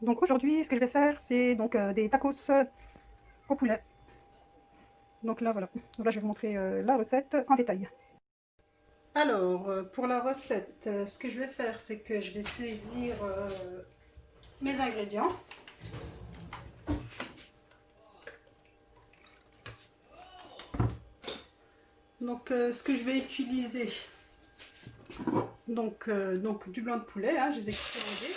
Donc aujourd'hui, ce que je vais faire, c'est donc des tacos au poulet. Donc là, voilà. Donc là, je vais vous montrer la recette en détail. Alors, pour la recette, ce que je vais faire, c'est que je vais saisir mes ingrédients. Donc, ce que je vais utiliser, donc du blanc de poulet, hein, je les ai coupés.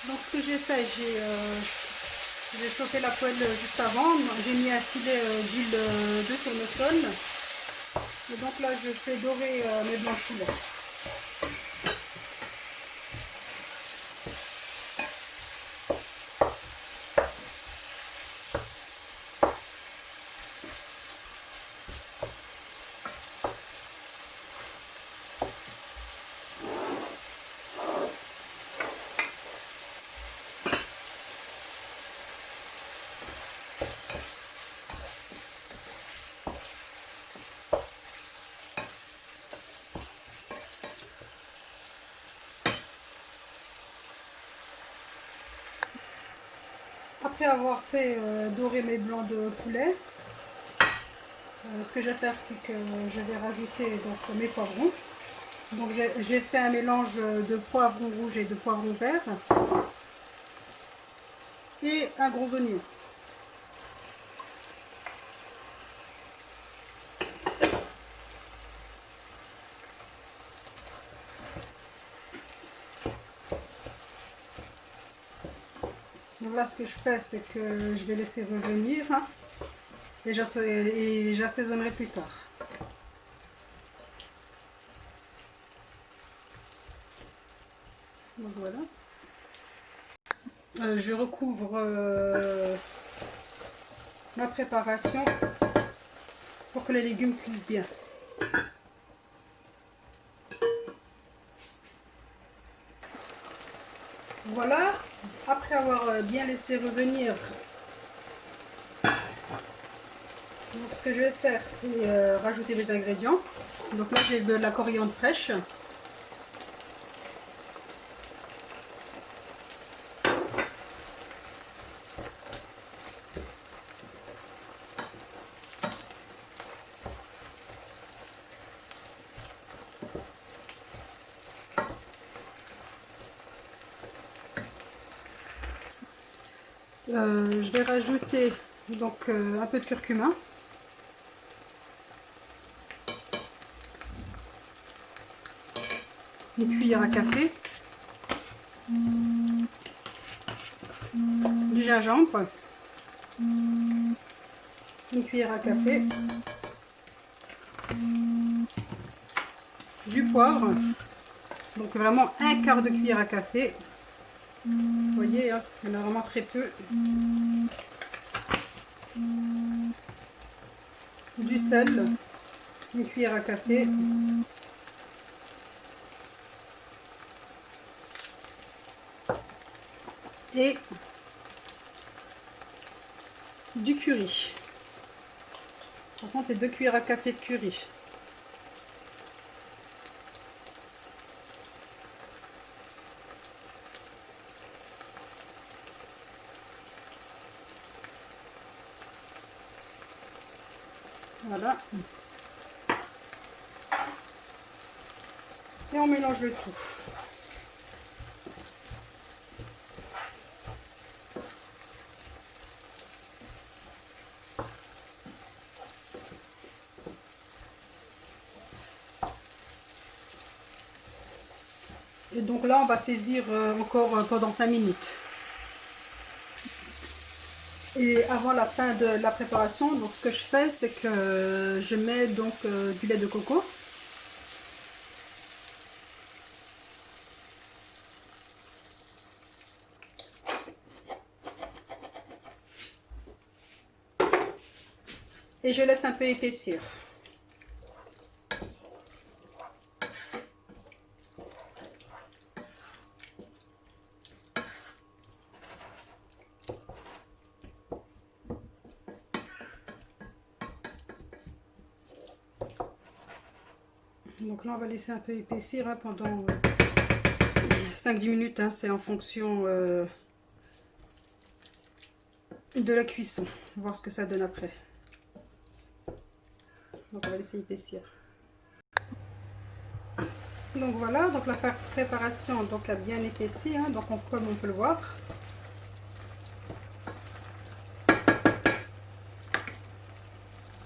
Donc, ce que j'ai fait, j'ai chauffé la poêle juste avant. J'ai mis un filet d'huile de tournesol. Et donc là, je fais dorer mes blancs de poulet. Après avoir fait dorer mes blancs de poulet, ce que je vais faire, c'est que je vais rajouter donc, mes poivrons. Donc j'ai fait un mélange de poivrons rouges et de poivrons verts et un gros oignon. Donc là, ce que je fais, c'est que je vais laisser revenir hein, et j'assaisonnerai plus tard. Donc voilà. Je recouvre ma préparation pour que les légumes cuisent bien. Voilà, après avoir bien laissé revenir, donc ce que je vais faire, c'est rajouter mes ingrédients. Donc là, j'ai de la coriandre fraîche. Je vais rajouter donc un peu de curcuma. Une cuillère à café. Du gingembre. Une cuillère à café. Du poivre. Donc vraiment un quart de cuillère à café. Vous voyez, hein, il y en a vraiment très peu. Du sel. Une cuillère à café. Et du curry. Par contre, c'est 2 cuillères à café de curry. Voilà. Et on mélange le tout. Et donc là, on va saisir encore pendant 5 minutes. Et avant la fin de la préparation, donc ce que je fais, c'est que je mets donc du lait de coco. Et je laisse un peu épaissir. Donc là on va laisser un peu épaissir hein, pendant 5-10 minutes, hein, c'est en fonction de la cuisson, voir ce que ça donne après. Donc on va laisser épaissir. Donc voilà, donc la préparation donc a bien épaissi, hein, donc comme on peut le voir.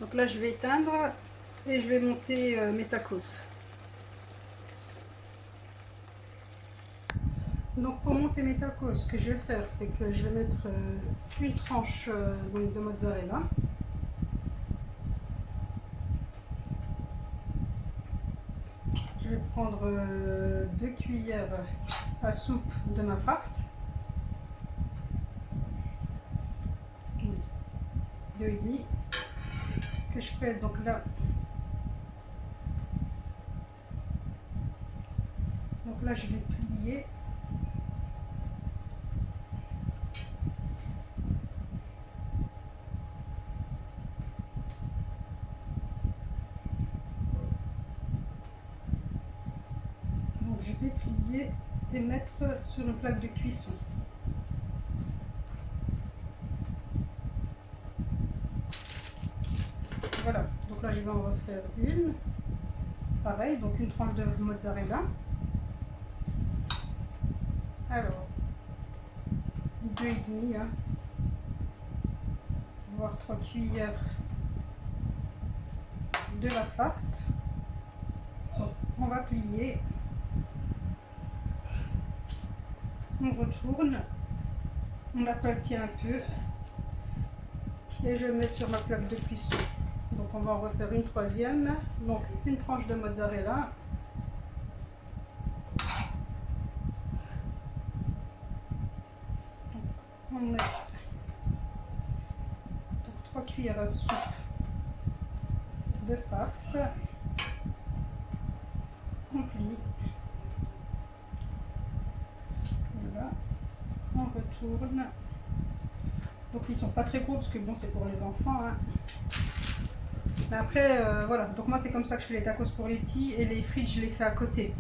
Donc là je vais éteindre et je vais monter mes tacos. Donc pour monter mes tacos, ce que je vais faire, c'est que je vais mettre une tranche donc de mozzarella. Je vais prendre 2 cuillères à soupe de ma farce. 2,5. Ce que je fais donc là. Donc là je vais plier. Donc je vais plier et mettre sur une plaque de cuisson. Voilà, donc là je vais en refaire une. Pareil, donc une tranche de mozzarella. Alors, 2,5, hein, voire 3 cuillères de la farce. Donc, on va plier. On retourne. On aplatit un peu. Et je mets sur ma plaque de cuisson. Donc on va en refaire une troisième. Donc une tranche de mozzarella. Donc, on met donc 3 cuillères à soupe de farce. On plie. Voilà. On retourne. Donc ils sont pas très gros parce que bon c'est pour les enfants. Hein. Mais après voilà. Donc moi c'est comme ça que je fais les tacos pour les petits et les frites je les fais à côté.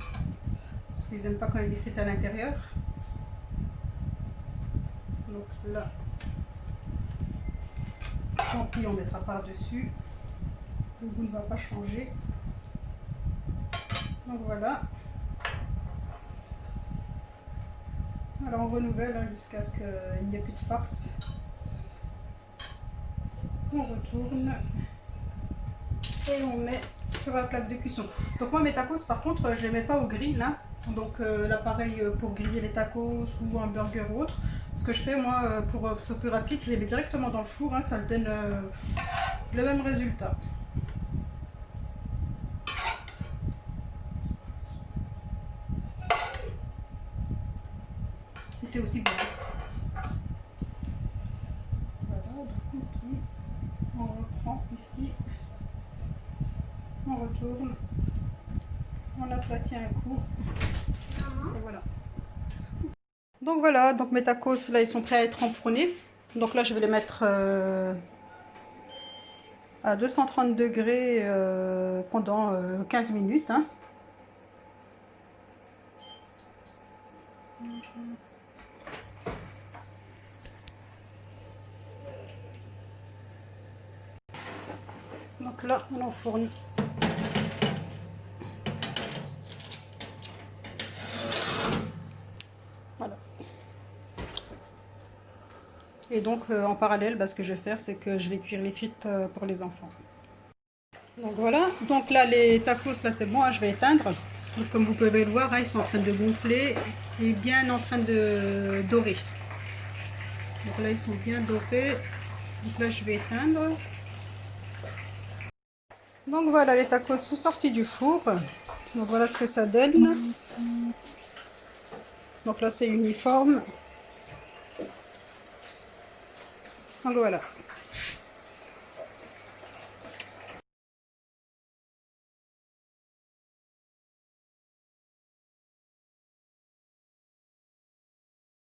Parce qu'ils n'aiment pas quand il y a des frites à l'intérieur. Donc là, tant pis, on mettra par-dessus. Le goût ne va pas changer. Donc voilà. Alors on renouvelle hein, jusqu'à ce qu'il n'y ait plus de farce. On retourne. Et on met sur la plaque de cuisson. Donc moi mes tacos par contre je les mets pas au grill. Hein. Donc l'appareil pour griller les tacos ou un burger ou autre. Ce que je fais moi pour que ce soit plus rapide, je les mets directement dans le four. Hein, ça me donne le même résultat. Et c'est aussi bon. Voilà, donc on reprend ici. On retourne. On aplatit un coup. Et voilà. Donc voilà, donc mes tacos là ils sont prêts à être enfournés. Donc là je vais les mettre à 230 degrés pendant 15 minutes. Hein. Donc là on enfourne. Voilà. Et donc en parallèle, ce que je vais faire, c'est que je vais cuire les frites pour les enfants. Donc voilà, donc là les tacos, là c'est bon, hein, je vais éteindre. Donc, comme vous pouvez le voir, hein, ils sont en train de gonfler et bien en train de dorer. Donc là ils sont bien dorés. Donc là je vais éteindre. Donc voilà, les tacos sont sortis du four. Donc voilà ce que ça donne. Donc là c'est uniforme. Donc voilà.